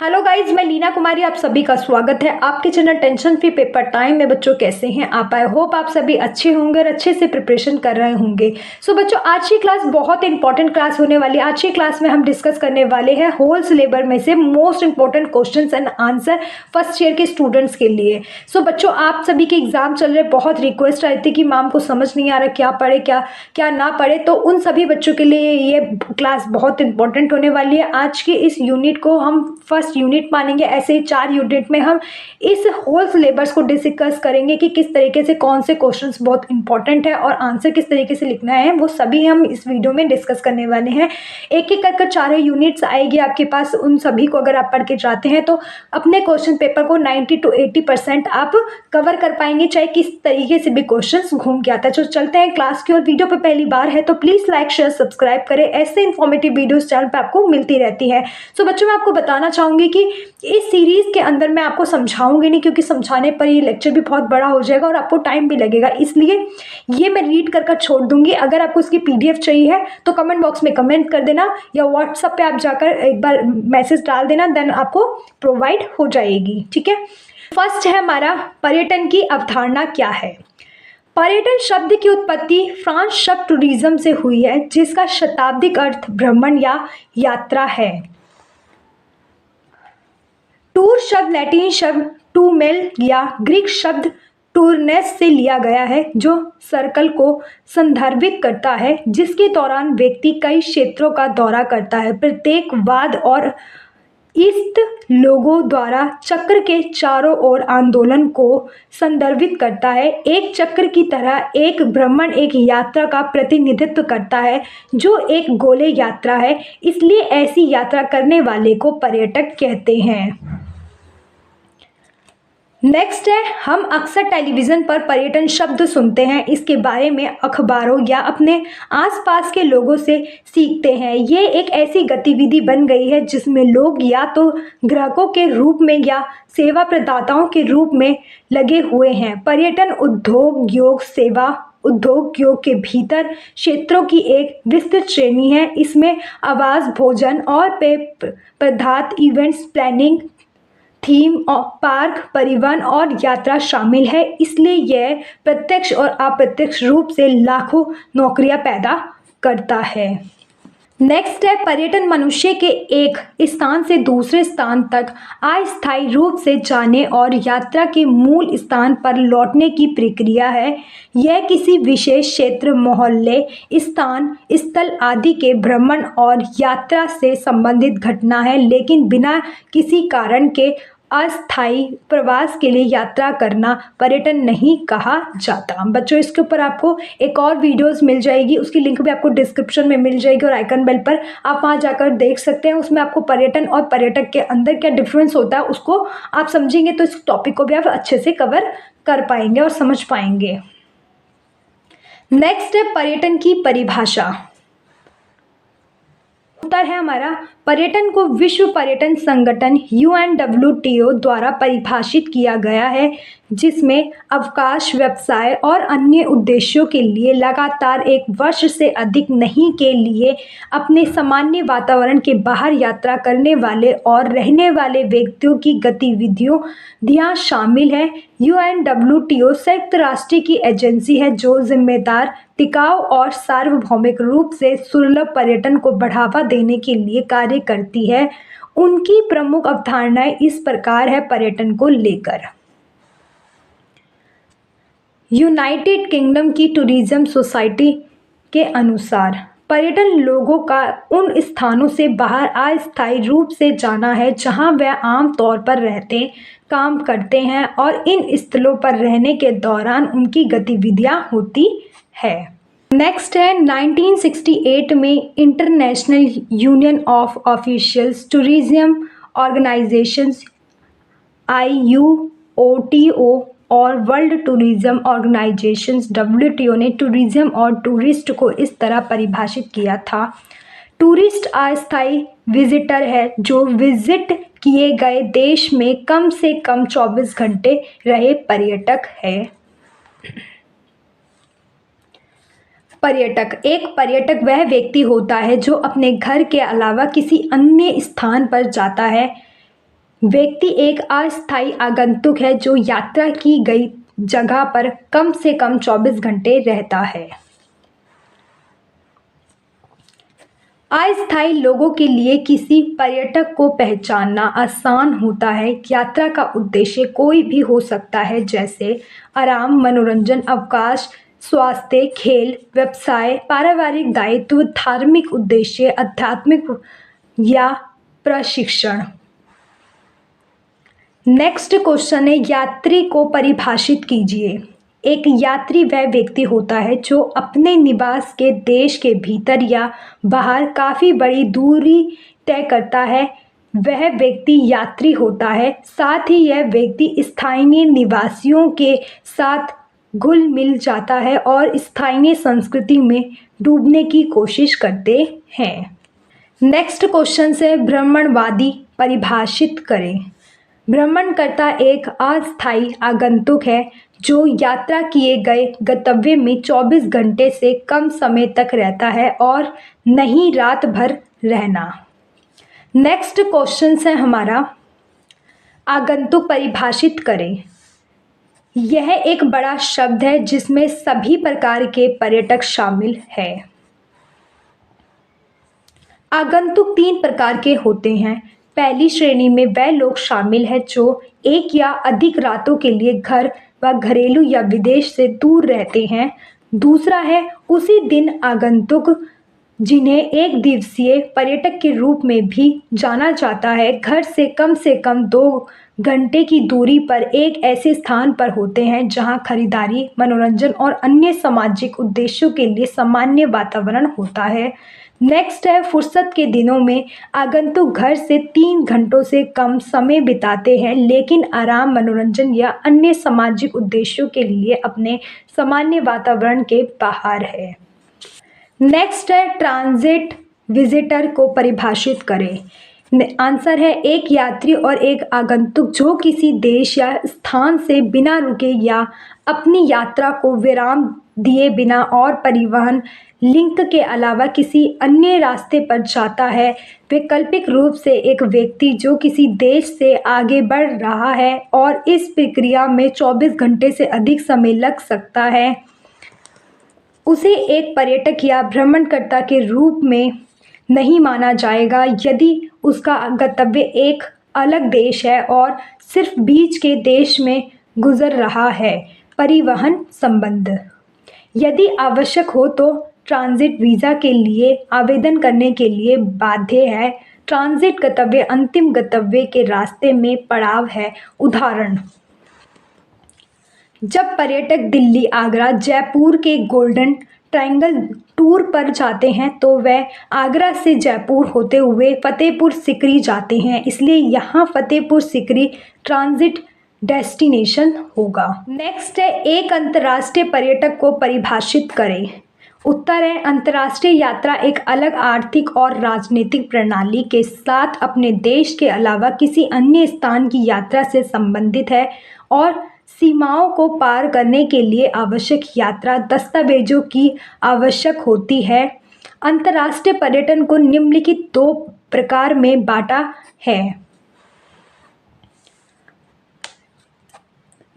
Hello guys, मैं लीना कुमारी आप सभी का स्वागत है आपके channel tension free paper time में। बच्चों कैसे हैं आप? आई होप आप सभी अच्छे होंगे और अच्छे से प्रिपरेशन कर रहे होंगे। सो बच्चों, आज की क्लास बहुत इंपॉर्टेंट क्लास होने वाली है। आज की क्लास में हम डिस्कस करने वाले हैं होल सिलेबस में से most important questions and answer first year के स्टूडेंट्स के लिए। सो बच्चों, आप सभी के एग्जाम चल रहे, बहुत रिक्वेस्ट आई थी कि मैम को समझ नहीं आ रहा क्या पढ़े क्या ना पढ़े, तो उन सभी बच्चों के लिए ये क्लास बहुत इंपॉर्टेंट होने वाली है। आज के इस यूनिट को हम फर्स्ट यूनिट मानेंगे। ऐसे ही 4 यूनिट में हम इस होल सिलेबस को डिस्कस करेंगे कि किस तरीके से कौन से क्वेश्चंस बहुत इंपॉर्टेंट है और आंसर किस तरीके से लिखना है, वो सभी हम इस वीडियो में डिस्कस करने वाले हैं। एक एक कर 4 यूनिट्स आएगी आपके पास। उन सभी को अगर आप पढ़ के जाते हैं तो अपने क्वेश्चन पेपर को 90 to 80% आप कवर कर पाएंगे, चाहे किस तरीके से भी क्वेश्चन घूम के आता है। तो चलते हैं क्लास की। और वीडियो पे पहली बार है तो प्लीज लाइक शेयर सब्सक्राइब करें। ऐसे इन्फॉर्मेटिव वीडियोस चैनल पे आपको मिलती रहती है। सो बच्चों, मैं आपको बताना चाहूंगी कि इस सीरीज के अंदर मैं आपको समझाऊंगी नहीं, क्योंकि समझाने पर ये लेक्चर भी बहुत बड़ा हो जाएगा और आपको टाइम भी लगेगा, इसलिए ये मैं रीड कर छोड़ दूंगी। अगर आपको इसकी पीडीएफ चाहिए है तो कमेंट बॉक्स में कमेंट कर देना या व्हाट्सएप पे आप जाकर एक बार मैसेज डाल देना, देन आपको प्रोवाइड हो जाएगी। ठीक है। फर्स्ट है हमारा, पर्यटन की अवधारणा क्या है। पर्यटन शब्द की उत्पत्ति फ्रांस शब्द टूरिज्म से हुई है, जिसका शताब्दिक अर्थ भ्रमण या यात्रा है। टूर शब्द लैटिन शब्द टूमेल या ग्रीक शब्द टूरनेस से लिया गया है, जो सर्कल को संदर्भित करता है, जिसके दौरान व्यक्ति कई क्षेत्रों का दौरा करता है। प्रत्येक वाद और ईस्ट लोगों द्वारा चक्र के चारों ओर आंदोलन को संदर्भित करता है। एक चक्र की तरह एक भ्रमण एक यात्रा का प्रतिनिधित्व करता है, जो एक गोले यात्रा है, इसलिए ऐसी यात्रा करने वाले को पर्यटक कहते हैं। नेक्स्ट है, हम अक्सर टेलीविज़न पर पर्यटन शब्द सुनते हैं। इसके बारे में अखबारों या अपने आसपास के लोगों से सीखते हैं। ये एक ऐसी गतिविधि बन गई है जिसमें लोग या तो ग्राहकों के रूप में या सेवा प्रदाताओं के रूप में लगे हुए हैं। पर्यटन उद्योग योग सेवा उद्योग योग के भीतर क्षेत्रों की एक विस्तृत श्रेणी है। इसमें आवास, भोजन और पेय पदार्थ, इवेंट्स प्लानिंग, थीम और पार्क, परिवहन और यात्रा शामिल है। इसलिए यह प्रत्यक्ष और अप्रत्यक्ष रूप से लाखों नौकरियां पैदा करता है। नेक्स्ट है, पर्यटन मनुष्य के एक स्थान से दूसरे स्थान तक अस्थायी रूप से जाने और यात्रा के मूल स्थान पर लौटने की प्रक्रिया है। यह किसी विशेष क्षेत्र, मोहल्ले, स्थान, स्थल आदि के भ्रमण और यात्रा से संबंधित घटना है, लेकिन बिना किसी कारण के अस्थायी प्रवास के लिए यात्रा करना पर्यटन नहीं कहा जाता। बच्चों, इसके ऊपर आपको एक और वीडियोस मिल जाएगी, उसकी लिंक भी आपको डिस्क्रिप्शन में मिल जाएगी और आइकन बेल पर आप वहां जाकर देख सकते हैं। उसमें आपको पर्यटन और पर्यटक के अंदर क्या डिफरेंस होता है उसको आप समझेंगे तो इस टॉपिक को भी आप अच्छे से कवर कर पाएंगे और समझ पाएंगे। नेक्स्ट है, पर्यटन की परिभाषा। उत्तर है हमारा, पर्यटन को विश्व पर्यटन संगठन UNWTO द्वारा परिभाषित किया गया है, जिसमें अवकाश, व्यवसाय और अन्य उद्देश्यों के लिए लगातार एक वर्ष से अधिक नहीं के लिए अपने सामान्य वातावरण के बाहर यात्रा करने वाले और रहने वाले व्यक्तियों की गतिविधियां शामिल है। UNWTO संयुक्त राष्ट्र की एजेंसी है जो जिम्मेदार, टिकाऊ और सार्वभौमिक रूप से सुलभ पर्यटन को बढ़ावा देने के लिए कार्य करती है। उनकी प्रमुख अवधारणाएं इस प्रकार है पर्यटन को लेकर। यूनाइटेड किंगडम की टूरिज्म सोसाइटी के अनुसार पर्यटन लोगों का उन स्थानों से बाहर अस्थायी रूप से जाना है जहां वे आम तौर पर रहते, काम करते हैं और इन स्थलों पर रहने के दौरान उनकी गतिविधियां होती है। नेक्स्ट है, 1968 में international union of officials tourism organisations IUOTO और वर्ल्ड टूरिज्म ऑर्गेनाइजेशंस WTO ने टूरिज्म और टूरिस्ट को इस तरह परिभाषित किया था। टूरिस्ट अस्थायी विजिटर है जो विजिट किए गए देश में कम से कम 24 घंटे रहे पर्यटक है। पर्यटक, एक पर्यटक वह व्यक्ति होता है जो अपने घर के अलावा किसी अन्य स्थान पर जाता है व्यक्ति एक अस्थायी आगंतुक है जो यात्रा की गई जगह पर कम से कम 24 घंटे रहता है। अस्थायी लोगों के लिए किसी पर्यटक को पहचानना आसान होता है। यात्रा का उद्देश्य कोई भी हो सकता है, जैसे आराम, मनोरंजन, अवकाश, स्वास्थ्य, खेल, व्यवसाय, पारिवारिक दायित्व, धार्मिक उद्देश्य, आध्यात्मिक या प्रशिक्षण। नेक्स्ट क्वेश्चन है, यात्री को परिभाषित कीजिए। एक यात्री वह व्यक्ति होता है जो अपने निवास के देश के भीतर या बाहर काफ़ी बड़ी दूरी तय करता है, वह व्यक्ति यात्री होता है। साथ ही यह व्यक्ति स्थानीय निवासियों के साथ घुल मिल जाता है और स्थानीय संस्कृति में डूबने की कोशिश करते हैं। नेक्स्ट क्वेश्चन से, भ्रमणवादी परिभाषित करें। भ्रमणकर्ता एक अस्थायी आगंतुक है जो यात्रा किए गए गंतव्य में 24 घंटे से कम समय तक रहता है और नहीं रात भर रहना। नेक्स्ट क्वेश्चन है हमारा, आगंतुक परिभाषित करें। यह एक बड़ा शब्द है जिसमें सभी प्रकार के पर्यटक शामिल है। आगंतुक 3 प्रकार के होते हैं। पहली श्रेणी में वह लोग शामिल हैं जो एक या अधिक रातों के लिए घर व घरेलू या विदेश से दूर रहते हैं। दूसरा है उसी दिन आगंतुक, जिन्हें एक दिवसीय पर्यटक के रूप में भी जाना जाता है। घर से कम 2 घंटे की दूरी पर एक ऐसे स्थान पर होते हैं जहां खरीदारी, मनोरंजन और अन्य सामाजिक उद्देश्यों के लिए सामान्य वातावरण होता है। नेक्स्ट है, फुर्सत के दिनों में आगंतुक घर से 3 घंटों से कम समय बिताते हैं, लेकिन आराम, मनोरंजन या अन्य सामाजिक उद्देश्यों के लिए अपने सामान्य वातावरण के बाहर है। नेक्स्ट है, ट्रांजिट विजिटर को परिभाषित करें। आंसर है, एक यात्री और एक आगंतुक जो किसी देश या स्थान से बिना रुके या अपनी यात्रा को विराम दिए बिना और परिवहन लिंक के अलावा किसी अन्य रास्ते पर जाता है। वैकल्पिक रूप से एक व्यक्ति जो किसी देश से आगे बढ़ रहा है और इस प्रक्रिया में 24 घंटे से अधिक समय लग सकता है, उसे एक पर्यटक या भ्रमणकर्ता के रूप में नहीं माना जाएगा यदि उसका गंतव्य एक अलग देश है और सिर्फ बीच के देश में गुजर रहा है। परिवहन संबंध, यदि आवश्यक हो तो ट्रांजिट वीज़ा के लिए आवेदन करने के लिए बाध्य है। ट्रांजिट गंतव्य अंतिम गंतव्य के रास्ते में पड़ाव है। उदाहरण, जब पर्यटक दिल्ली, आगरा, जयपुर के गोल्डन ट्रायंगल टूर पर जाते हैं तो वह आगरा से जयपुर होते हुए फतेहपुर सिकरी जाते हैं, इसलिए यहाँ फतेहपुर सिकरी ट्रांजिट डेस्टिनेशन होगा। नेक्स्ट है, एक अंतर्राष्ट्रीय पर्यटक को परिभाषित करें। उत्तर है, अंतर्राष्ट्रीय यात्रा एक अलग आर्थिक और राजनीतिक प्रणाली के साथ अपने देश के अलावा किसी अन्य स्थान की यात्रा से संबंधित है और सीमाओं को पार करने के लिए आवश्यक यात्रा दस्तावेजों की आवश्यक होती है। अंतर्राष्ट्रीय पर्यटन को निम्नलिखित 2 प्रकार में बांटा है।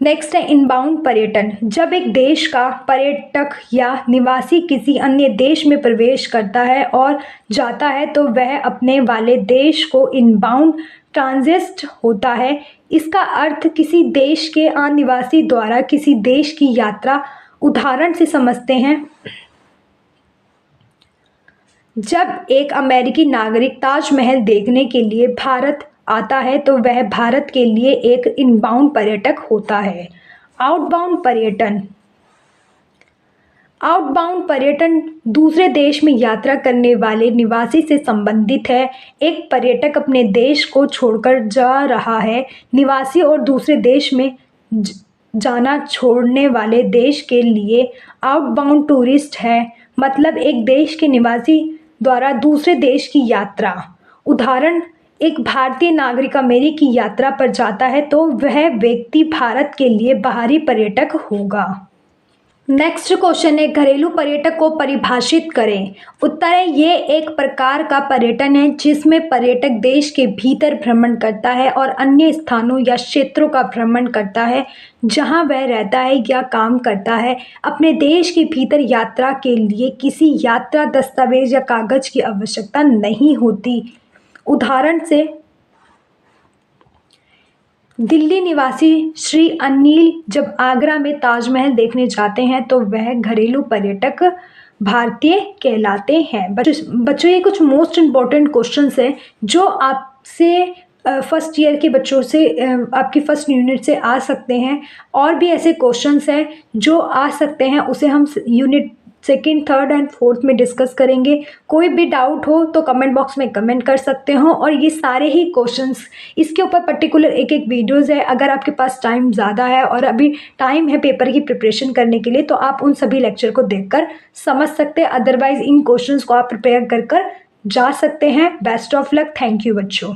नेक्स्ट है, इनबाउंड पर्यटन। जब एक देश का पर्यटक या निवासी किसी अन्य देश में प्रवेश करता है और जाता है तो वह अपने वाले देश को इनबाउंड ट्रांजिट होता है। इसका अर्थ किसी देश के निवासी द्वारा किसी देश की यात्रा। उदाहरण से समझते हैं, जब एक अमेरिकी नागरिक ताजमहल देखने के लिए भारत आता है तो वह भारत के लिए एक इनबाउंड पर्यटक होता है। आउटबाउंड पर्यटन, आउटबाउंड पर्यटन दूसरे देश में यात्रा करने वाले निवासी से संबंधित है। एक पर्यटक अपने देश को छोड़कर जा रहा है। निवासी और दूसरे देश में जाना छोड़ने वाले देश के लिए आउटबाउंड टूरिस्ट है, मतलब एक देश के निवासी द्वारा दूसरे देश की यात्रा। उदाहरण, एक भारतीय नागरिक अमेरिकी यात्रा पर जाता है तो वह व्यक्ति भारत के लिए बाहरी पर्यटक होगा। नेक्स्ट क्वेश्चन है, घरेलू पर्यटक को परिभाषित करें। उत्तर है, ये एक प्रकार का पर्यटन है जिसमें पर्यटक देश के भीतर भ्रमण करता है और अन्य स्थानों या क्षेत्रों का भ्रमण करता है जहां वह रहता है या काम करता है। अपने देश के भीतर यात्रा के लिए किसी यात्रा दस्तावेज या कागज की आवश्यकता नहीं होती। उदाहरण से दिल्ली निवासी श्री अनिल जब आगरा में ताजमहल देखने जाते हैं तो वह घरेलू पर्यटक भारतीय कहलाते हैं। बच्चों ये कुछ मोस्ट इम्पॉर्टेंट क्वेश्चंस हैं जो आपसे फर्स्ट ईयर के बच्चों से आपकी फर्स्ट यूनिट से आ सकते हैं। और भी ऐसे क्वेश्चंस हैं जो आ सकते हैं, उसे हम unit second, third and fourth में डिस्कस करेंगे। कोई भी डाउट हो तो कमेंट बॉक्स में कमेंट कर सकते हो। और ये सारे ही क्वेश्चंस, इसके ऊपर पर्टिकुलर एक एक वीडियोज़ है। अगर आपके पास टाइम ज़्यादा है और अभी टाइम है पेपर की प्रिपरेशन करने के लिए तो आप उन सभी लेक्चर को देखकर समझ सकते हैं। अदरवाइज इन क्वेश्चंस को आप प्रिपेयर कर जा सकते हैं। Best of luck. Thank you बच्चों।